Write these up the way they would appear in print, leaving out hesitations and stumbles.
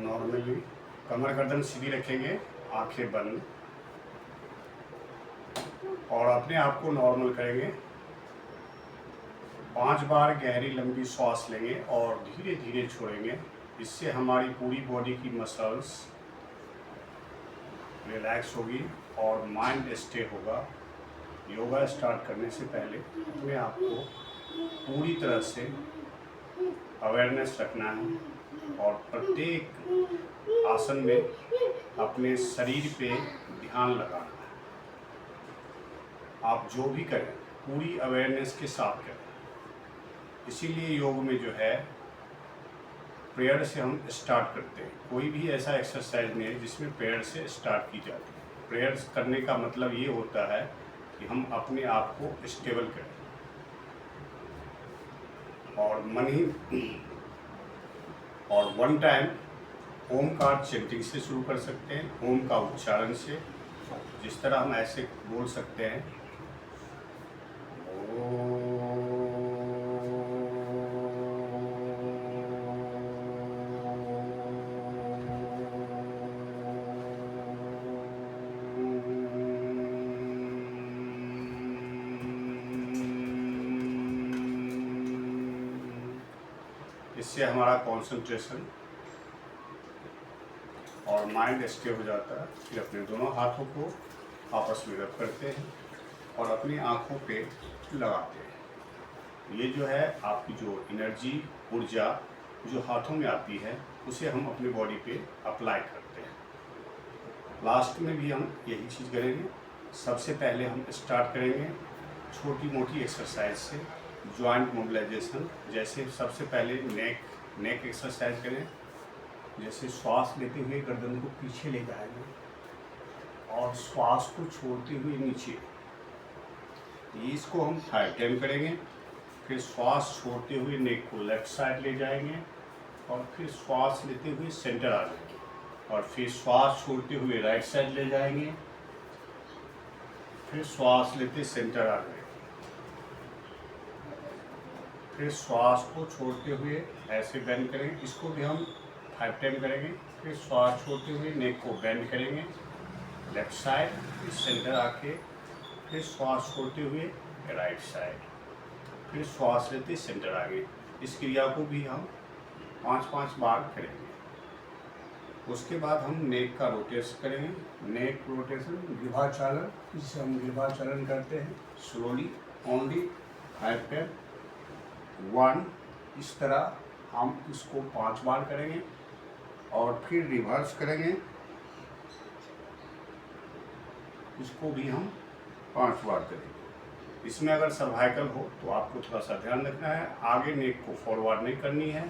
Normally कमर गर्दन सीधी रखेंगे, आंखें बंद, और अपने आप को नॉर्मल करेंगे। 5 बार गहरी लंबी सांस लेंगे और धीरे धीरे छोड़ेंगे। इससे हमारी पूरी बॉडी की मसल्स रिलैक्स होगी और माइंड स्टे होगा। योगा स्टार्ट करने से पहले अपने आप को पूरी तरह से अवेयरनेस रखना है और प्रत्येक आसन में अपने शरीर पे ध्यान लगाना है। आप जो भी करें पूरी अवेयरनेस के साथ करें। इसीलिए योग में जो है प्रेयर से हम स्टार्ट करते हैं। कोई भी ऐसा एक्सरसाइज नहीं है जिसमें प्रेयर से स्टार्ट की जाती है। प्रेयर करने का मतलब ये होता है कि हम अपने आप को स्टेबल करें और और वन टाइम ओमकार चैंटिंग से शुरू कर सकते हैं। ओम का उच्चारण से, जिस तरह हम ऐसे बोल सकते हैं, इससे हमारा कंसंट्रेशन और माइंड स्टे हो जाता है। फिर अपने दोनों हाथों को आपस में रब करते हैं और अपनी आँखों पे लगाते हैं। ये जो है आपकी जो एनर्जी, ऊर्जा जो हाथों में आती है, उसे हम अपनी बॉडी पे अप्लाई करते हैं। लास्ट में भी हम यही चीज़ करेंगे। सबसे पहले हम स्टार्ट करेंगे छोटी मोटी एक्सरसाइज से, जॉइंट मोबिलाइजेशन। जैसे सबसे पहले नेक एक्सरसाइज करें। जैसे श्वास लेते हुए गर्दन को पीछे ले जाएंगे और श्वास को छोड़ते हुए नीचे। इसको हम 5 टाइम करेंगे। फिर श्वास छोड़ते हुए नेक को लेफ्ट साइड ले जाएंगे और फिर श्वास लेते हुए सेंटर आ जाएंगे और फिर श्वास छोड़ते हुए राइट साइड ले जाएंगे। फिर श्वास लेते सेंटर आ जाएंगे। फिर श्वास को छोड़ते हुए ऐसे बेंड करेंगे। इसको भी हम 5 टाइम करेंगे। फिर श्वास छोड़ते हुए नेक को बेंड करेंगे लेफ्ट साइड, फिर सेंटर आके, फिर श्वास छोड़ते हुए राइट साइड, फिर श्वास लेते सेंटर आगे। इस क्रिया को भी हम 5-5 बार करेंगे। उसके बाद हम नेक का रोटेशन करेंगे। नेक रोटेशन ग्रीवाचालन, जिसे हम ग्रीवाचालन करते हैं। Slowly only 5 time 1। इस तरह हम इसको 5 बार करेंगे और फिर रिवर्स करेंगे। इसको भी हम 5 बार करेंगे। इसमें अगर सर्वाइकल हो तो आपको थोड़ा सा ध्यान रखना है, आगे नेक को फॉरवर्ड नहीं करनी है,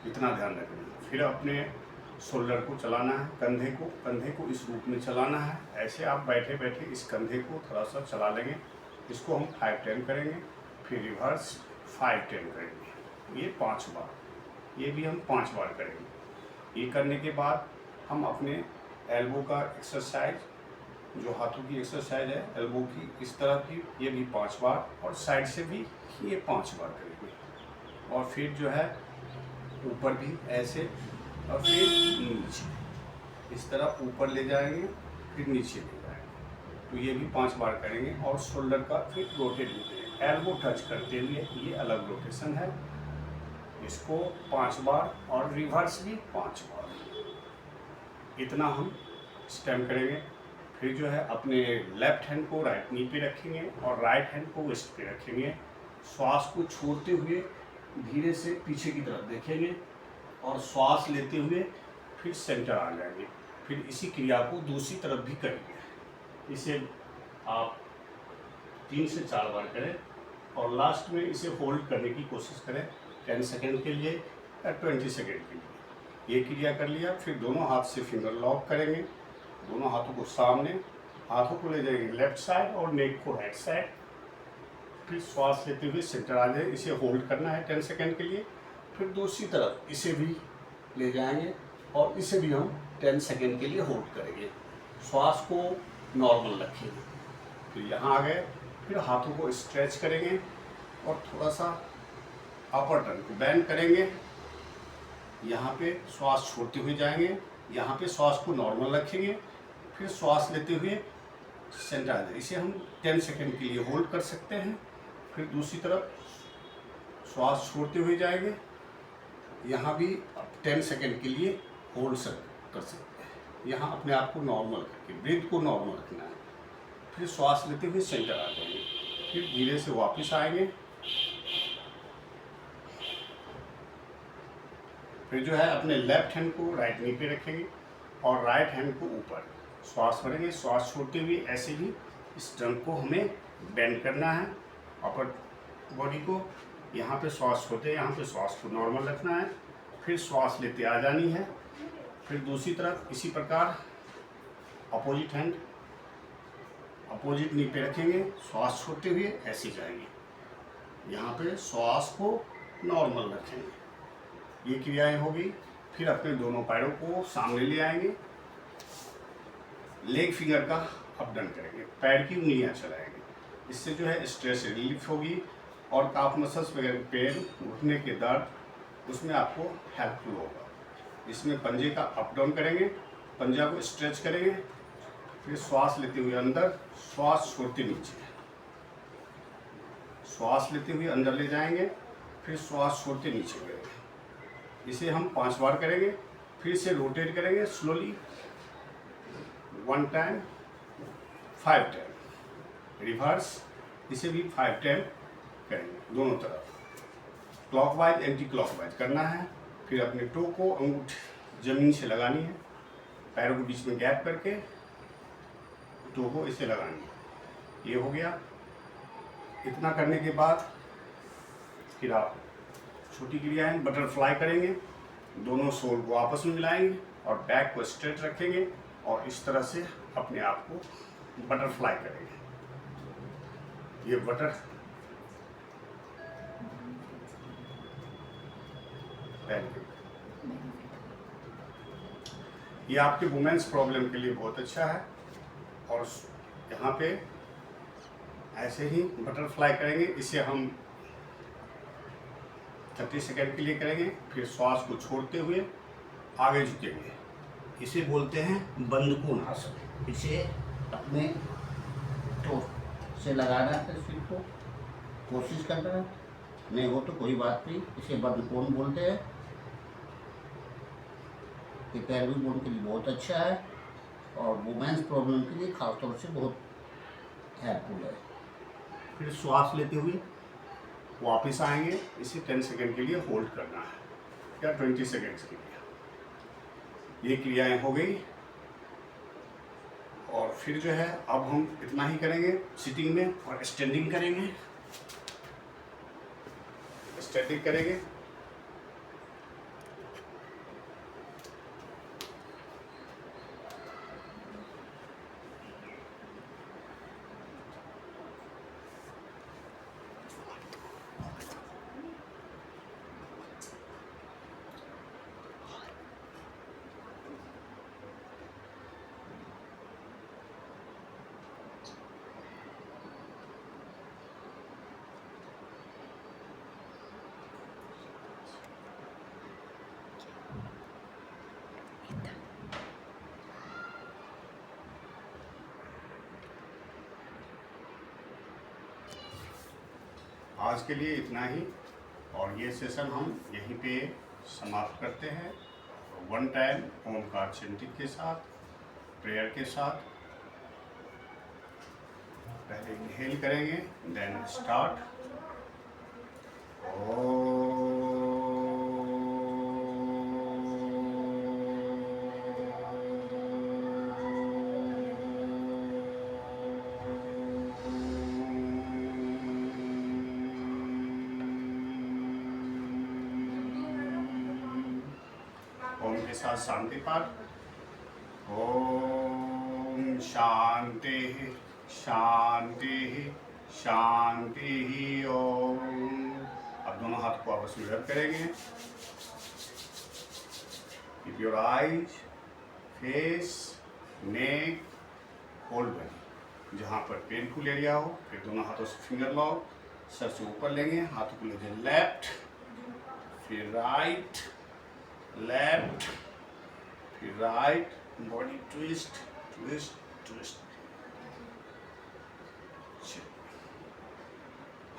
इतना ध्यान रखना है। फिर अपने शोल्डर को चलाना है, कंधे को इस रूप में चलाना है। ऐसे आप बैठे बैठे इस कंधे को थोड़ा सा चला लेंगे। इसको हम 5 टाइम करेंगे। फिर रिवर्स 5 टाइम करेंगे। ये 5 बार, ये भी हम 5 बार करेंगे। ये करने के बाद हम अपने एल्बो का एक्सरसाइज, जो हाथों की एक्सरसाइज है एल्बो की, इस तरह की, ये भी 5 बार, और साइड से भी ये 5 बार करेंगे। और फिर जो है ऊपर भी ऐसे, और फिर नीचे, इस तरह ऊपर ले जाएंगे फिर नीचे ले जाएंगे। तो ये भी 5 बार करेंगे। और शोल्डर का फिर रोटेट होते, एल्बो टच करते हुए, ये अलग रोटेशन है। इसको 5 बार और रिवर्स भी 5 बार, इतना हम स्टेम करेंगे। फिर जो है अपने लेफ्ट हैंड को राइट नी पे रखेंगे और राइट हैंड को वेस्ट पे रखेंगे। श्वास को छोड़ते हुए धीरे से पीछे की तरफ देखेंगे और श्वास लेते हुए फिर सेंटर आ जाएंगे। फिर इसी क्रिया को दूसरी तरफ भी करेंगे। इसे आप 3 से 4 बार करें और लास्ट में इसे होल्ड करने की कोशिश करें 10 सेकेंड के लिए या 20 सेकेंड के लिए। ये क्रिया कर लिया। फिर दोनों हाथ से फिंगर लॉक करेंगे, दोनों हाथों को सामने, हाथों को ले जाएंगे लेफ्ट साइड और नेक को राइट साइड। फिर श्वास लेते हुए सेंटर आ जाए। इसे होल्ड करना है 10 सेकेंड के लिए। फिर दूसरी तरफ इसे भी ले जाएंगे और इसे भी हम 10 सेकेंड के लिए होल्ड करेंगे। श्वास को नॉर्मल रखेंगे। फिर यहाँ आ गए। फिर हाथों को स्ट्रेच करेंगे और थोड़ा सा अपर टर्न को बैंड करेंगे यहाँ पे श्वास छोड़ते हुए जाएंगे, यहाँ पे श्वास को नॉर्मल रखेंगे, फिर श्वास लेते हुए सेंटर आ जाए। इसे हम 10 सेकेंड के लिए होल्ड कर सकते हैं। फिर दूसरी तरफ श्वास छोड़ते हुए जाएंगे, यहाँ भी 10 सेकेंड के लिए होल्ड कर सकते हैं। यहाँ अपने आप को नॉर्मल करके ब्रीथ को नॉर्मल रखना है। फिर श्वास लेते हुए सेंटर आ जाएंगे, फिर धीरे से वापस आएंगे। फिर जो है अपने लेफ्ट हैंड को राइट नी पे रखेंगे और राइट हैंड को ऊपर श्वास भरेंगे। श्वास छोड़ते हुए ऐसे ही इस ट्रंक को हमें बेंड करना है, अपर बॉडी को। यहाँ पे श्वास छोड़ते, यहाँ पे श्वास को नॉर्मल रखना है। फिर श्वास लेते आ जानी है। फिर दूसरी तरफ इसी प्रकार अपोजिट हैंड अपोजिट नी पे रखेंगे, श्वास छोड़ते हुए ऐसे जाएंगे। यहाँ पे श्वास को नॉर्मल रखेंगे। ये क्रियाएं होगी। फिर अपने दोनों पैरों को सामने ले आएंगे, लेग फिंगर का अप डाउन करेंगे, पैर की उंगलियां चलाएंगे। इससे जो है स्ट्रेस रिलीफ होगी और काफ मसल्स वगैरह पेन, घुटने के दर्द, उसमें आपको हेल्पफुल होगा। इसमें पंजे का अप डाउन करेंगे, पंजा को स्ट्रेच करेंगे। फिर श्वास लेते हुए अंदर, श्वास छोड़ते नीचे, श्वास लेते हुए अंदर ले जाएंगे, फिर श्वास छोड़ते नीचे करेंगे। इसे हम 5 बार करेंगे। फिर से रोटेट करेंगे स्लोली, 1 टाइम, 5 टाइम, रिवर्स, इसे भी 5 टाइम करेंगे दोनों तरफ। क्लॉकवाइज एंटी क्लॉकवाइज करना है। फिर अपने टो को अंगूठी जमीन से लगानी है, पैरों के बीच में गैप करके टो को इसे लगानी है। ये हो गया। इतना करने के बाद फिर आप छोटी क्रियाएं बटरफ्लाई करेंगे। दोनों सोल को आपस में मिलाएंगे और बैक को स्ट्रेट रखेंगे और इस तरह से अपने आप को बटरफ्लाई करेंगे। ये ये आपके वुमेन्स प्रॉब्लम के लिए बहुत अच्छा है। और यहाँ पे ऐसे ही बटरफ्लाई करेंगे। इसे हम 30 सेकेंड के लिए करेंगे। फिर श्वास को छोड़ते हुए आगे झुकेंगे। इसे बोलते हैं बंदकून आसन। इसे अपने टो से लगाना है, सिर को कोशिश करना है, नहीं हो तो कोई बात नहीं। इसे बंदकून बोलते हैं। ये पैरवी बोन के लिए बहुत अच्छा है और वुमेन्स प्रॉब्लम के लिए खासतौर से बहुत हेल्पफुल है। फिर श्वास लेते हुए वापस आएंगे। इसे 10 सेकेंड के लिए होल्ड करना है या 20 सेकेंड्स के लिए। ये क्रियाएं हो गई। और फिर जो है अब हम इतना ही करेंगे सिटिंग में, और स्टैंडिंग करेंगे। स्टैंडिंग करेंगे। आज के लिए इतना ही, और ये सेशन हम यहीं पे समाप्त करते हैं। 1 टाइम ओमकार चिंतन के साथ, प्रेयर के साथ। पहले इनहेल करेंगे, देन स्टार्ट। ओम के साथ शांति पाठ। ओम शांति शांति शांति। ओम। अब दोनों हाथ को आपस में रब करेंगे। Keep your eyes, face, neck, hold बनी। जहाँ पर पेनफुल एरिया हो, फिर दोनों हाथों से फिंगर लाओ, सर से ऊपर लेंगे, हाथों को लेंगे लेफ्ट, फिर राइट, लेफ्ट, फिर right, body twist twist twist.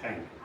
Thank you.